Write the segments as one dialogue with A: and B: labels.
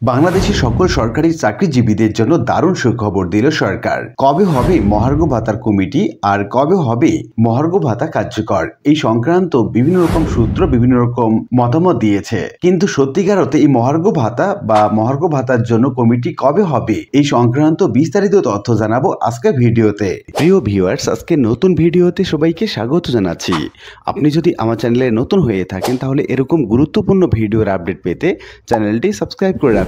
A: বাংলাদেশের সকল সরকারি চাকরিজীবীদের জন্য দারুণ সুখবর দিল সরকার। কবে হবে মহার্ঘ ভাতার কমিটি আর কবে হবে মহার্ঘ ভাতা কার্যকর, এই সংক্রান্ত বিভিন্ন রকম সূত্র বিভিন্ন রকম মতামত দিয়েছে। কিন্তু সত্যিকার অর্থে এই মহার্ঘ ভাতা বা মহার্ঘ ভাতার জন্য কমিটি কবে হবে এই সংক্রান্ত বিস্তারিত তথ্য জানাবো আজকের ভিডিওতে। প্রিয় ভিউয়ার্স, আজকে নতুন ভিডিওতে সবাইকে স্বাগত জানাচ্ছি। আপনি যদি আমার চ্যানেলে নতুন হয়ে থাকেন তাহলে এরকম গুরুত্বপূর্ণ ভিডিওর আপডেট পেতে চ্যানেলটি সাবস্ক্রাইব করে রাখুন।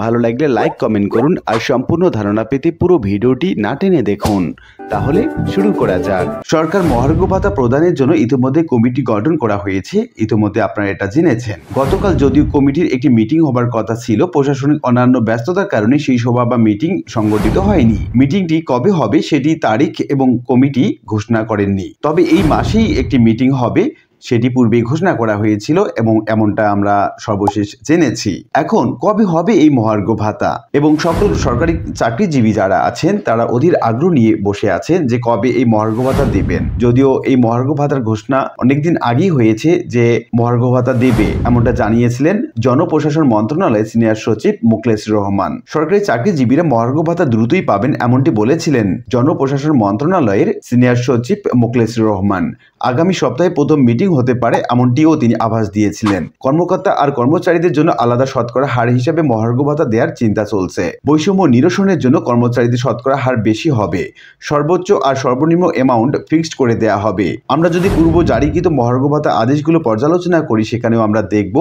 A: ভালো লাগলে লাইক কমেন্ট করুন আর সম্পূর্ণ ধারণা পেতে পুরো ভিডিওটি না টেনে দেখুন। তাহলে শুরু করা যাক। সরকার মহার্ঘ ভাতা প্রদানের জন্য ইতিমধ্যে কমিটি গঠন করা হয়েছে। ইতিমধ্যে আপনারা এটা জেনেছেন। গতকাল যদিও কমিটির একটি মিটিং হবার কথা ছিল, প্রশাসনিক অন্যান্য ব্যস্ততার কারণে সেই সভা বা মিটিং সংগঠিত হয়নি। মিটিংটি কবে হবে সেটি তারিখ এবং কমিটি ঘোষণা করেননি। তবে এই মাসেই একটি মিটিং হবে সেটি পূর্বেই ঘোষণা করা হয়েছিল এবং এমনটা আমরা সর্বশেষ জেনেছি। এখন কবে হবে এই মহার্ঘ ভাতা এবং সকল সরকারি চাকরিজীবী যারা আছেন তারা অধীর আগ্রহ নিয়ে বসে আছেন যে কবে এই মহার্ঘ ভাতা দেবেন। যদিও এই মহার্ঘ ভাতার ঘোষণা অনেকদিন আগেই হয়েছে যে মহার্ঘ ভাতা দেবে, এমনটা জানিয়েছিলেন জনপ্রশাসন মন্ত্রণালয়ের সিনিয়র সচিব মোখলেসুর রহমান। সরকারি চাকরিজীবীরা মহার্ঘ ভাতা দ্রুতই পাবেন এমনটি বলেছিলেন জনপ্রশাসন মন্ত্রণালয়ের সিনিয়র সচিব মোখলেসুর রহমান। আগামী সপ্তাহে প্রথম মিটিং হতে পারে এমনটিও তিনি আভাস দিয়েছিলেন। কর্মকর্তা আর কর্মচারীদের জন্য আলাদা শতকরা হার হিসেবে মহার্ঘ ভাতা দেওয়ার চিন্তা চলছে। বৈষম্য নিরসনের জন্য কর্মচারীদের শতকরা হার বেশি হবে। সর্বোচ্চ আর সর্বনিম্ন অ্যামাউন্ট ফিক্সড করে দেয়া হবে। আমরা যদি পূর্ব জারিকৃত মহার্ঘ ভাতা আদেশগুলো পর্যালোচনা করি সেখানেও আমরা দেখব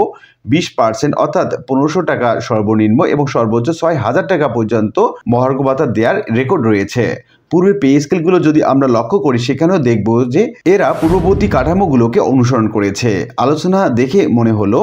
A: 20% অর্থাৎ 1500 টাকা সর্বনিম্ন এবং সর্বোচ্চ 6000 টাকা পর্যন্ত মহার্ঘ ভাতা দেওয়ার রেকর্ড রয়েছে। পূর্বের পে স্কেলগুলো যদি আমরা লক্ষ্য করি সেখানেও দেখব যে এরা পূর্ববর্তী কাঠামোগুলোকে অনুসরণ করেছে। আলোচনা দেখে মনে হলো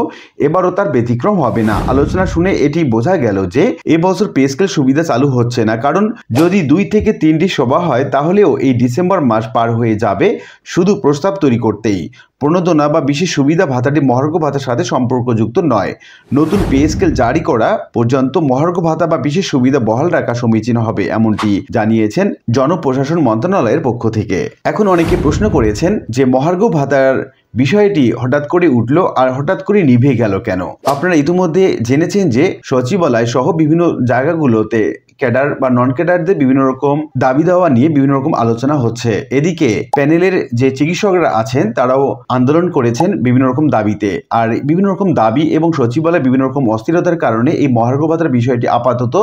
A: এবারও তার ব্যতিক্রম হবে না। আলোচনা শুনে এটি বোঝা গেল যে এবছর পে স্কেল সুবিধা চালু হচ্ছে না, কারণ যদি 2 থেকে 3টি সভা হয় তাহলেও এই ডিসেম্বর মাস পার হয়ে যাবে শুধু প্রস্তাব তৈরি করতেই। প্রণোদনা বা বিশেষ সুবিধা ভাতাটি মহার্ঘ ভাতার সাথে সম্পর্কযুক্ত নয়। নতুন পে স্কেল জারি করা পর্যন্ত মহার্ঘ ভাতা বা বিশেষ সুবিধা বহাল রাখা সমীচীন হবে, এমনটি জানিয়েছেন জনপ্রশাসন মন্ত্রণালয়ের পক্ষ থেকে। এখন অনেকে প্রশ্ন করেছেন যে মহার্ঘ ভাতার বিষয়টি হঠাৎ করে উঠলো আর হঠাৎ করে নিভে গেল কেন। আপনারা ইতিমধ্যে জেনেছেন যে সচিবালয় সহ বিভিন্ন জায়গাগুলোতে ক্যাডার বা নন ক্যাডারদের বিভিন্ন রকম দাবি দেওয়া নিয়ে বিভিন্ন রকম আলোচনা হচ্ছে। এদিকে প্যানেলের যে চিকিৎসকরা আছেন তারাও আন্দোলন করেছেন বিভিন্ন রকম দাবিতে। আর বিভিন্ন রকম দাবি এবং সচিবালয় বিভিন্ন রকম অস্থিরতার কারণে এই মহার্ঘ ভাতার বিষয়টি আপাতত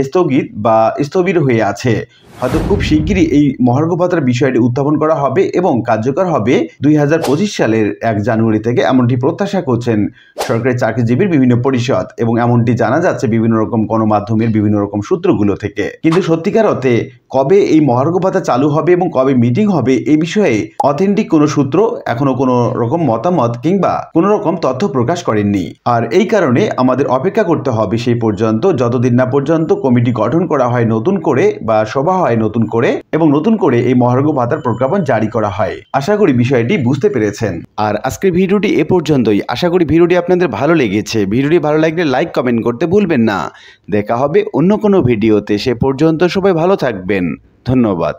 A: স্থগিত বা স্থবির হয়ে আছে। হয়তো খুব শিগগিরই এই মহার্ঘ ভাতার বিষয়টি উত্থাপন করা হবে এবং কার্যকর হবে 2025 সালের 1 জানুয়ারি থেকে, এমনটি প্রত্যাশা করছেন সরকারি চাকরিজীবীর বিভিন্ন পরিষদ এবং এমনটি জানা যাচ্ছে বিভিন্ন রকম গণমাধ্যমের বিভিন্ন রকম সূত্রগুলো থেকে। কিন্তু সত্যিকার অর্থে কবে এই মহার্ঘ ভাতা চালু হবে এবং কবে মিটিং হবে এই বিষয়ে অথেন্টিক কোনো সূত্র এখনো কোনো রকম মতামত কিংবা কোনো রকম তথ্য প্রকাশ করেননি। আর এই কারণে আমাদের অপেক্ষা করতে হবে সেই পর্যন্ত, যতদিন না পর্যন্ত কমিটি গঠন করা হয় নতুন করে বা সভা হয় নতুন করে এবং নতুন করে এই মহার্ঘ ভাতার প্রজ্ঞাপন জারি করা হয়। আশা করি বিষয়টি বুঝতে পেরেছেন। আর আজকের ভিডিওটি এ পর্যন্তই। আশা করি ভিডিওটি আপনাদের ভালো লেগেছে। ভিডিওটি ভালো লাগলে লাইক কমেন্ট করতে ভুলবেন না। দেখা হবে অন্য কোনো ভিডিওতে। সে পর্যন্ত সবাই ভালো থাকবেন। ধন্যবাদ।